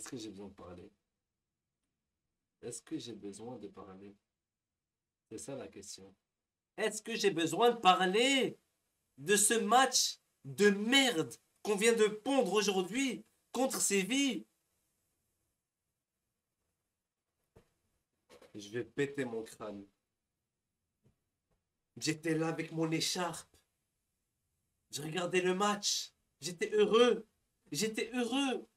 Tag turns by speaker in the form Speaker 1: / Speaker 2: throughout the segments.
Speaker 1: Est-ce que j'ai besoin de parler? Est-ce que j'ai besoin de parler? C'est ça la question. Est-ce que j'ai besoin de parler de ce match de merde qu'on vient de pondre aujourd'hui contre Séville? Je vais péter mon crâne. J'étais là avec mon écharpe. Je regardais le match. J'étais heureux. J'étais heureux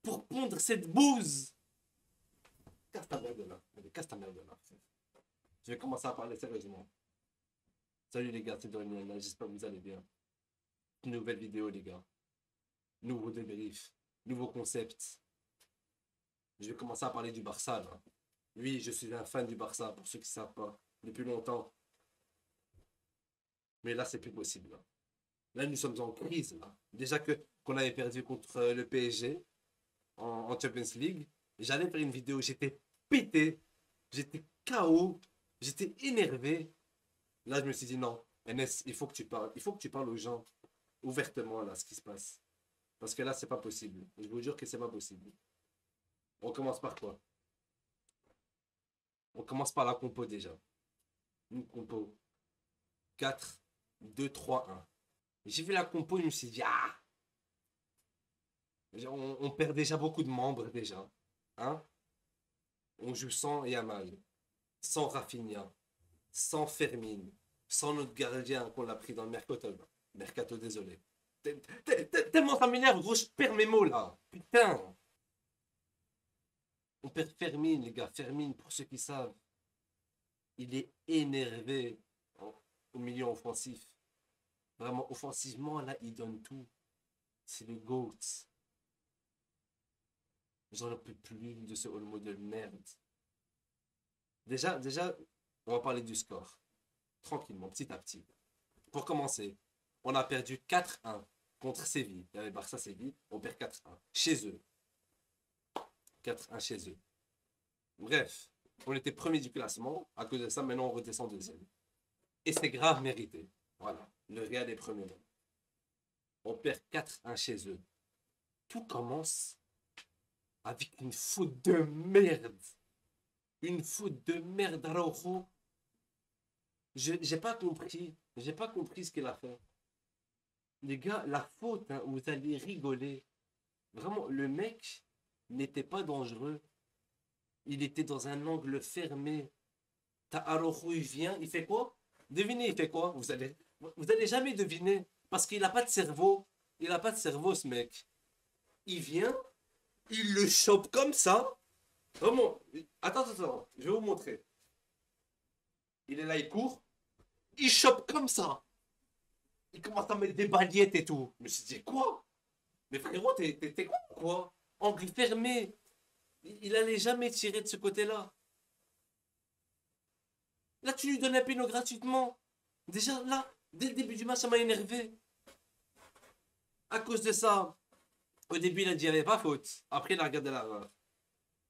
Speaker 1: pour pondre cette bouse. Casse ta merde de là. Allez, casse ta merde de là. Je vais commencer à parler sérieusement. Salut les gars, c'est Dorian. J'espère que vous allez bien. Nouvelle vidéo les gars. Nouveau débrief. Nouveau concept. Je vais commencer à parler du Barça là. Oui, je suis un fan du Barça pour ceux qui ne savent pas. Depuis longtemps. Mais là, c'est plus possible. Là, nous sommes en crise. Là. Déjà qu'on avait perdu contre le PSG en Champions League. J'allais faire une vidéo, j'étais pété, j'étais KO, j'étais énervé. Là, je me suis dit non, NS, il faut que tu parles. Il faut que tu parles aux gens ouvertement là, ce qui se passe. Parce que là, c'est pas possible. Je vous jure que c'est pas possible. On commence par quoi? On commence par la compo déjà. Une compo 4-2-3-1. J'ai vu la compo, je me suis dit, ah, on perd déjà beaucoup de membres déjà. Hein? On joue sans Yamal, sans Rafinha, sans Fermin, sans notre gardien qu'on a pris dans le Mercato. Mercato, désolé. Tellement ça m'énerve, gros, je perds mes mots là. Putain. On perd Fermin, les gars. Fermin, pour ceux qui savent, il est énervé au milieu offensif. Vraiment, offensivement, là, il donne tout. C'est le GOAT. J'en peux plus de ce Olmo de merde. Déjà, on va parler du score. Tranquillement, petit à petit. Pour commencer, on a perdu 4-1 contre Séville. Il y avait Barça-Séville, on perd 4-1. Chez eux. 4-1 chez eux. Bref, on était premier du classement. À cause de ça, maintenant, on redescend deuxième. Et c'est grave mérité. Voilà, le Real est premier. On perd 4-1 chez eux. Tout commence avec une faute de merde. Une faute de merde, Araujo. J'ai pas compris. J'ai pas compris ce qu'il a fait. Les gars, la faute, hein, vous allez rigoler. Vraiment, le mec n'était pas dangereux. Il était dans un angle fermé. T'as Araujo, il vient, il fait quoi? Devinez, il fait quoi? Vous allez jamais deviner. Parce qu'il n'a pas de cerveau. Il n'a pas de cerveau, ce mec. Il vient, il le chope comme ça. Vraiment. Attends. Je vais vous montrer. Il est là, il court. Il chope comme ça. Il commence à mettre des baguettes et tout. Je me suis dit, quoi? Mais frérot, t'es quoi ou quoi? Angle fermé. Il allait jamais tirer de ce côté-là. Là, tu lui donnes un péno gratuitement. Déjà, là, dès le début du match, ça m'a énervé. À cause de ça, au début, il a dit qu'il n'y avait pas faute. Après, il a regardé la VAR.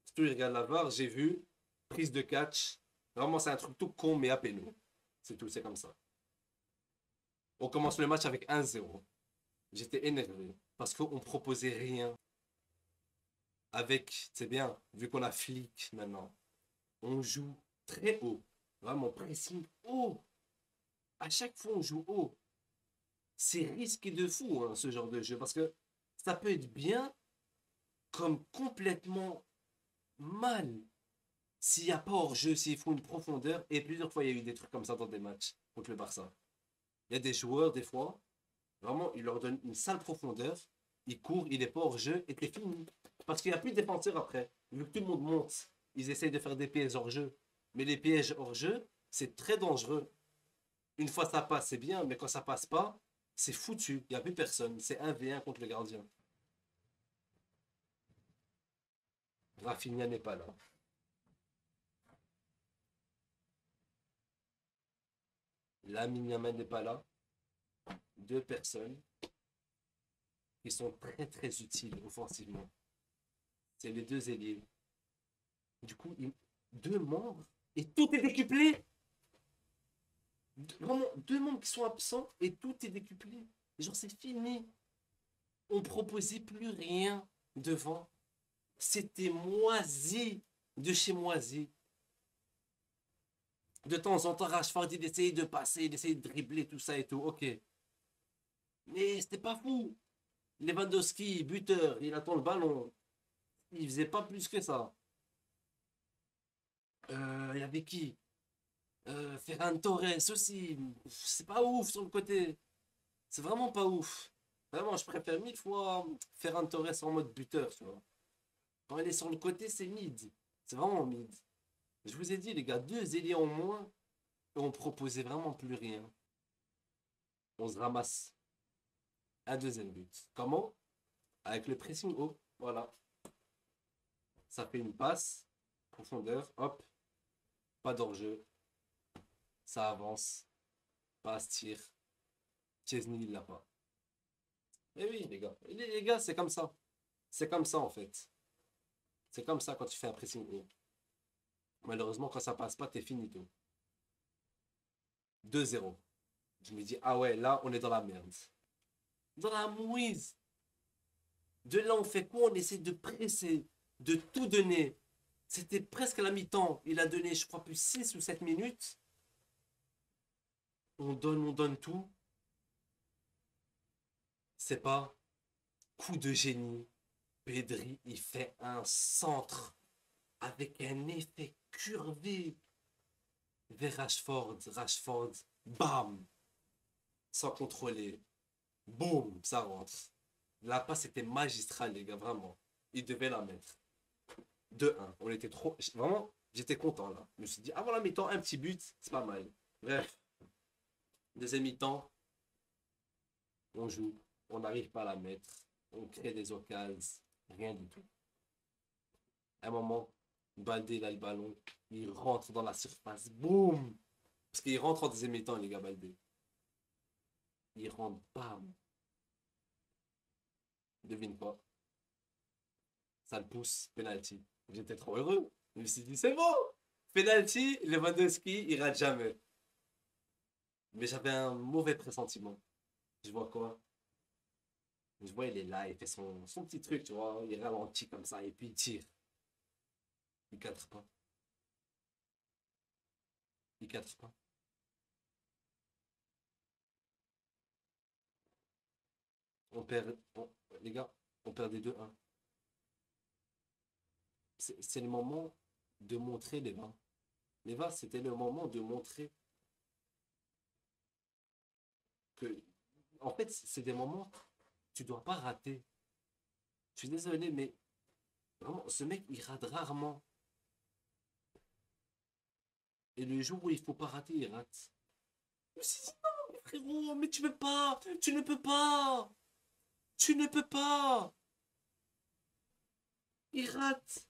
Speaker 1: Surtout, il regarde la VAR, j'ai vu, prise de catch. Vraiment, c'est un truc tout con, mais à péno. C'est tout, c'est comme ça. On commence le match avec 1-0. J'étais énervé parce qu'on proposait rien. Avec, c'est bien, vu qu'on a flic maintenant, on joue très haut. Vraiment, pressing haut. À chaque fois, on joue haut. C'est risqué de fou, hein, ce genre de jeu, parce que ça peut être bien comme complètement mal. S'il n'y a pas hors-jeu, s'il faut une profondeur, et plusieurs fois, il y a eu des trucs comme ça dans des matchs contre le Barça. Il y a des joueurs, des fois, vraiment, ils leur donnent une sale profondeur, ils courent, il n'est pas hors-jeu, et t'es fini. Parce qu'il n'y a plus de défenseurs après. Vu que tout le monde monte, ils essayent de faire des pièges hors-jeu. Mais les pièges hors-jeu, c'est très dangereux. Une fois ça passe, c'est bien, mais quand ça passe pas, c'est foutu. Il n'y a plus personne. C'est 1v1 contre le gardien. Rafinha n'est pas là. Lamine Yamal n'est pas là. Deux personnes qui sont très très utiles offensivement. C'est les deux ailiers. Du coup, deux membres et tout est décuplé. Vraiment, deux membres qui sont absents et tout est décuplé. Genre, c'est fini. On proposait plus rien. devant, c'était moisi de chez moisi. De temps en temps, Rashford, il essayait de passer, il essayait de dribbler, tout ça et tout, ok. Mais c'était pas fou. Lewandowski, buteur, il attend le ballon. Il faisait pas plus que ça. Il y avait qui? Ferran Torres aussi. C'est pas ouf sur le côté. C'est vraiment pas ouf. Vraiment, je préfère mille fois Ferran Torres en mode buteur, tu vois. Quand il est sur le côté, c'est mid. C'est vraiment mid. Je vous ai dit, les gars, deux ailiers en moins et on proposait vraiment plus rien. On se ramasse un deuxième but. Comment? Avec le pressing haut. Voilà. Ça fait une passe, profondeur, hop, pas d'enjeu. Ça avance, passe, tire. Chesney, il l'a pas. Et oui, les gars. Les gars, c'est comme ça. C'est comme ça, en fait. C'est comme ça quand tu fais un pressing haut. Malheureusement, quand ça passe pas, t'es finito. 2-0. Je me dis, ah ouais, là, on est dans la merde. Dans la mouise. De là, on fait quoi? On essaie de presser, de tout donner. C'était presque à la mi-temps. Il a donné, je crois, plus 6 ou 7 minutes. On donne tout. C'est pas coup de génie. Pedri, il fait un centre avec un effet curvé vers Rashford. Rashford, bam, sans contrôler. Boum, ça rentre. La passe était magistrale, les gars, vraiment. Il devait la mettre. 2-1. On était trop. Vraiment, j'étais content là. Je me suis dit, avant la mi-temps, un petit but, c'est pas mal. Bref, deuxième mi-temps, on joue. On n'arrive pas à la mettre. On crée des occasions. Rien du tout. À un moment, Baldé, il a le ballon. Il rentre dans la surface. Boum! Parce qu'il rentre en deuxième mi-temps, les gars, Baldé. Il rentre, bam! Devine quoi? Ça le pousse, penalty. J'étais trop heureux. Je me suis dit, c'est bon! Penalty, Lewandowski, il rate jamais. Mais j'avais un mauvais pressentiment. Je vois quoi? Je vois, il est là, il fait son petit truc, tu vois. Il ralentit comme ça et puis il tire. Il cadre pas. Il cadre pas. On perd. Les gars, on perd des 2-1. C'est le moment de montrer les vins. Les vins, c'était le moment de montrer que. En fait, c'est des moments que tu dois pas rater. Je suis désolé, mais vraiment, ce mec, il rate rarement. Et le jour où il faut pas rater, il rate. Je me suis dit, non, frérot, mais tu peux pas. Tu ne peux pas. Tu ne peux pas. Il rate.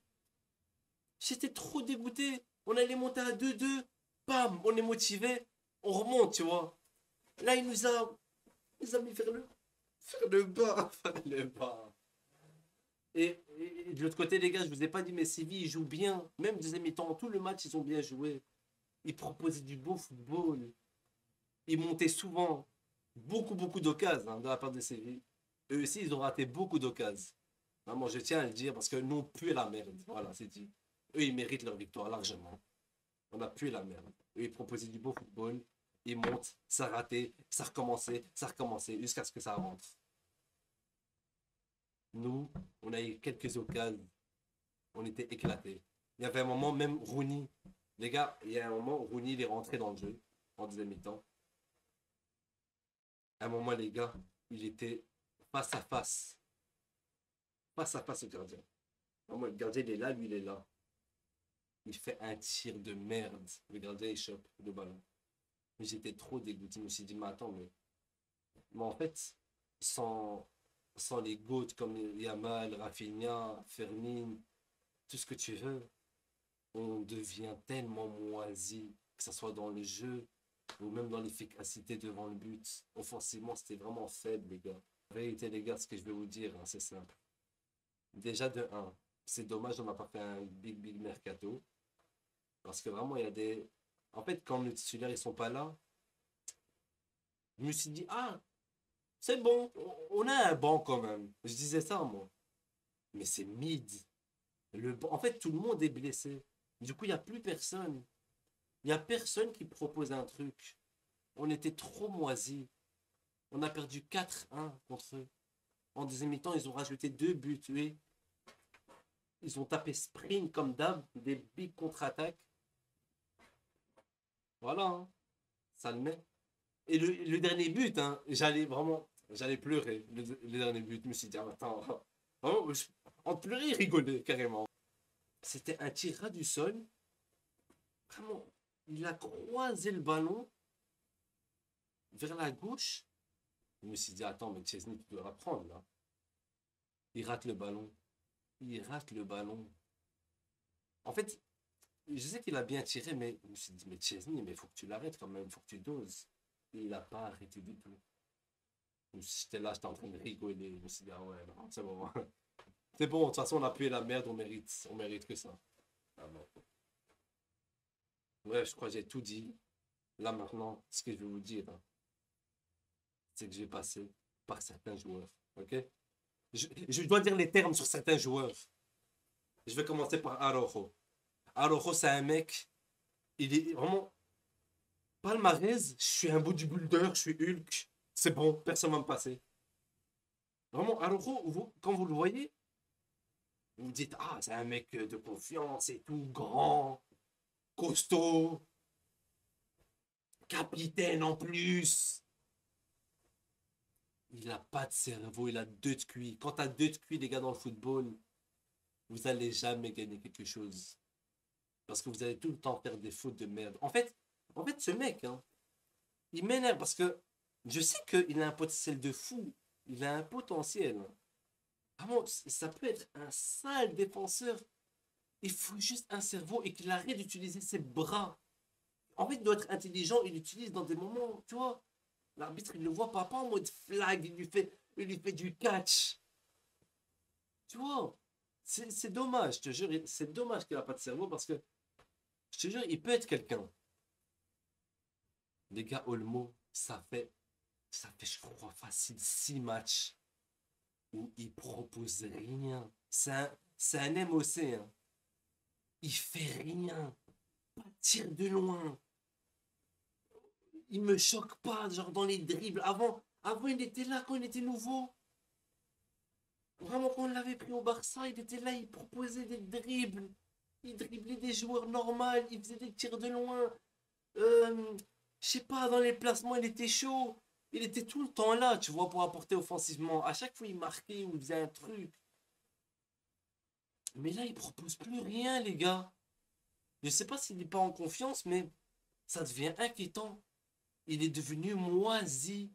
Speaker 1: J'étais trop dégoûté. On allait monter à 2-2. Bam, on est motivé. On remonte, tu vois. Là, il nous a mis faire le bas. Faire le bas. Et de l'autre côté, les gars, je vous ai pas dit, mais Séville, ils jouent bien. Même deuxième mi-temps, tout le match, ils ont bien joué. Ils proposaient du beau football. Ils montaient souvent. Beaucoup, beaucoup d'occasions de la part de Séville. Eux aussi, ils ont raté beaucoup d'occasions. Vraiment, je tiens à le dire parce que nous, on pue la merde. Voilà, c'est dit. Eux, ils méritent leur victoire largement. On a pué la merde. Eux, ils proposaient du beau football. Ils montent, ça raté, ça recommençait, jusqu'à ce que ça rentre. Nous, on a eu quelques occasions. On était éclatés. Il y avait un moment, même Rooney. Les gars, il y a un moment où Rooney il est rentré dans le jeu, en deuxième mi-temps. À un moment, les gars, il était face à face. Face à face au gardien. Vraiment, le gardien, il est là, lui, il est là. Il fait un tir de merde. Le gardien, il chope le ballon. Mais j'étais trop dégoûté. Je me suis dit, mais attends, mais en fait, sans, sans les GOAT comme Yamal, Rafinha, Fermin, tout ce que tu veux, on devient tellement moisi, que ce soit dans le jeu ou même dans l'efficacité devant le but. Offensivement, c'était vraiment faible, les gars. En vérité, les gars, ce que je vais vous dire, hein, c'est simple. Déjà, de un, c'est dommage, on n'a pas fait un big mercato. Parce que vraiment, il y a des. En fait, quand les titulaires ils sont pas là, je me suis dit, ah, c'est bon, on a un banc quand même. Je disais ça, moi. Mais c'est mid. En fait, tout le monde est blessé. Du coup, il n'y a plus personne. Il n'y a personne qui propose un truc. On était trop moisis. On a perdu 4-1 contre eux. En deuxième mi-temps, ils ont rajouté 2 buts. Oui. Ils ont tapé sprint comme d'hab, des big contre-attaques. Voilà, hein. Ça le met. Et le dernier but, hein, j'allais pleurer. Le dernier but, je me suis dit, ah, attends, vraiment, en pleurer et rigoler carrément. C'était un tir ras du sol. Vraiment, il a croisé le ballon vers la gauche. Je me suis dit, attends, mais Chesney, tu dois la prendre là. Il rate le ballon. Il rate le ballon. En fait, je sais qu'il a bien tiré, mais je me suis dit, mais Chesney, mais il faut que tu l'arrêtes quand même, il faut que tu doses. Et il n'a pas arrêté du tout. J'étais là, j'étais en train de rigoler. Je me suis dit, ah ouais, non, c'est bon. C'est bon, de toute façon, on a pué la merde, on mérite que ça. Ah bon. Ouais, je crois que j'ai tout dit. Là maintenant, ce que je vais vous dire, hein, c'est que je vais passer par certains joueurs. Ok? Je dois dire les termes sur certains joueurs. Je vais commencer par Araujo. Araujo, c'est un mec, il est vraiment palmarès. Je suis un bodybuilder, je suis Hulk. C'est bon, personne ne va me passer. Vraiment, Araujo, quand vous le voyez, vous vous dites, ah, c'est un mec de confiance et tout, grand, costaud, capitaine en plus. Il n'a pas de cerveau, il a 2 de QI. Quand tu as 2 de QI, les gars, dans le football, vous n'allez jamais gagner quelque chose. Parce que vous allez tout le temps faire des fautes de merde. En fait ce mec, hein, il m'énerve parce que je sais qu'il a un potentiel de fou. Il a un potentiel. Vraiment, ça peut être un sale défenseur. Il faut juste un cerveau et qu'il arrête d'utiliser ses bras. En fait, il doit être intelligent, il l'utilise dans des moments, tu vois. L'arbitre, il ne le voit pas en mode flag, il lui fait du catch. Tu vois, c'est dommage, je te jure, c'est dommage qu'il n'a pas de cerveau parce que, je te jure, il peut être quelqu'un. Les gars, Olmo, ça fait, je crois, facile 6 matchs où il propose rien. C'est un MOC, hein. Il fait rien. Pas de tir de loin. Il me choque pas, genre dans les dribbles. Avant, il était là quand il était nouveau. Vraiment, quand on l'avait pris au Barça, il était là, il proposait des dribbles. Il driblait des joueurs normaux, il faisait des tirs de loin. Je sais pas, dans les placements, il était chaud. Il était tout le temps là, tu vois, pour apporter offensivement. À chaque fois, il marquait ou il faisait un truc. Mais là, il propose plus rien, les gars. Je sais pas s'il n'est pas en confiance, mais ça devient inquiétant. Il est devenu moisi.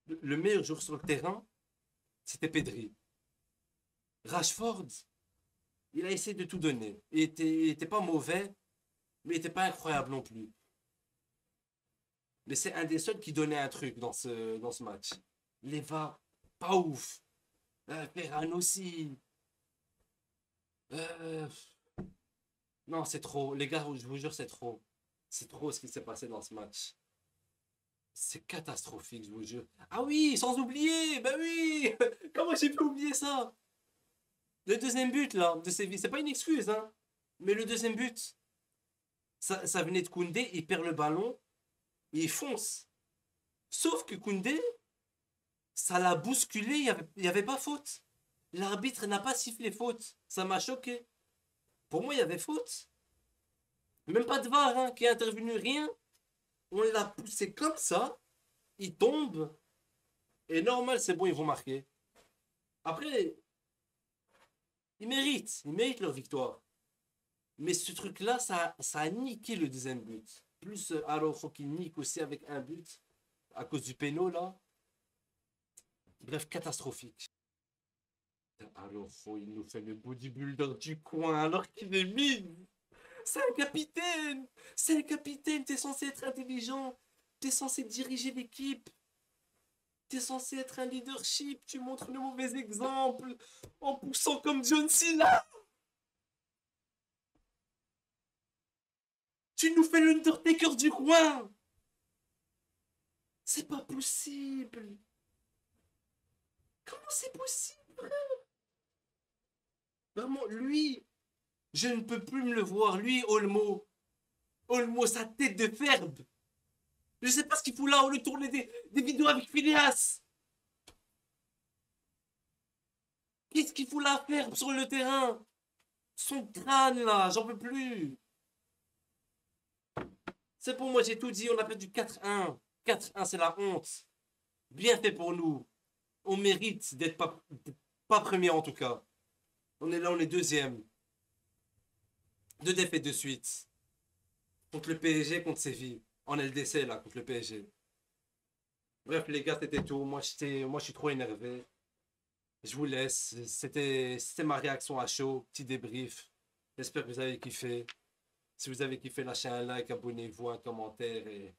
Speaker 1: Le meilleur joueur sur le terrain, c'était Pedri. Rashford, il a essayé de tout donner. Il était pas mauvais, mais il était pas incroyable non plus. Mais c'est un des seuls qui donnait un truc dans ce match. Leva, pas ouf. Ferran aussi. Euh, non, c'est trop. Les gars, je vous jure, c'est trop. C'est trop ce qui s'est passé dans ce match. C'est catastrophique, je vous jure. Ah oui, sans oublier, ben oui. Comment j'ai pu oublier ça? Le deuxième but, là, de Séville, c'est pas une excuse, hein. Mais le deuxième but, ça venait de Koundé, il perd le ballon, et il fonce. Sauf que Koundé, ça l'a bousculé, il y avait pas faute. L'arbitre n'a pas sifflé faute. Ça m'a choqué. Pour moi, il y avait faute. Même pas de VAR, hein, qui est intervenu, rien. On l'a poussé comme ça. Il tombe. Et normal, c'est bon, ils vont marquer. Après, ils méritent leur victoire. Mais ce truc-là, ça a niqué le deuxième but. Plus Araujo qui nique aussi avec un but à cause du péno, là. Bref, catastrophique. Araujo, il nous fait le bodybuilder du coin alors qu'il est mid. C'est un capitaine. C'est un capitaine. T'es censé être intelligent. T'es censé diriger l'équipe. T'es censé être un leadership. Tu montres le mauvais exemple en poussant comme John Cena. Tu nous fais l'Undertaker du coin. C'est pas possible. Comment c'est possible? Vraiment, lui, je ne peux plus me le voir. Lui, Olmo. Olmo, sa tête de ferbe. Je sais pas ce qu'il fout là. On lui tourne des vidéos avec Phineas. Qu'est-ce qu'il fout là, ferbe sur le terrain? Son crâne là, j'en peux plus. C'est pour moi, j'ai tout dit. On a perdu 4-1. 4-1, c'est la honte. Bien fait pour nous. On mérite d'être pas premier en tout cas. On est là, on est deuxième. Deux défaites de suite. Contre le PSG, contre Séville. En LDC là, contre le PSG. Bref, les gars, c'était tout. Moi, je suis trop énervé. Je vous laisse. C'était ma réaction à chaud. Petit débrief. J'espère que vous avez kiffé. Si vous avez kiffé, lâchez un like, abonnez-vous, un commentaire et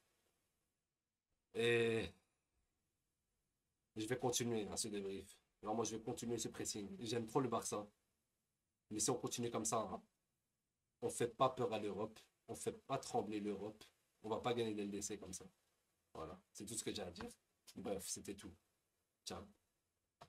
Speaker 1: je vais continuer à ce débrief. Vraiment, je vais continuer ce pressing. J'aime trop le Barça. Mais si on continue comme ça, hein, on fait pas peur à l'Europe. On fait pas trembler l'Europe. On va pas gagner l'LDC comme ça. Voilà, c'est tout ce que j'ai à dire. Bref, c'était tout. Ciao.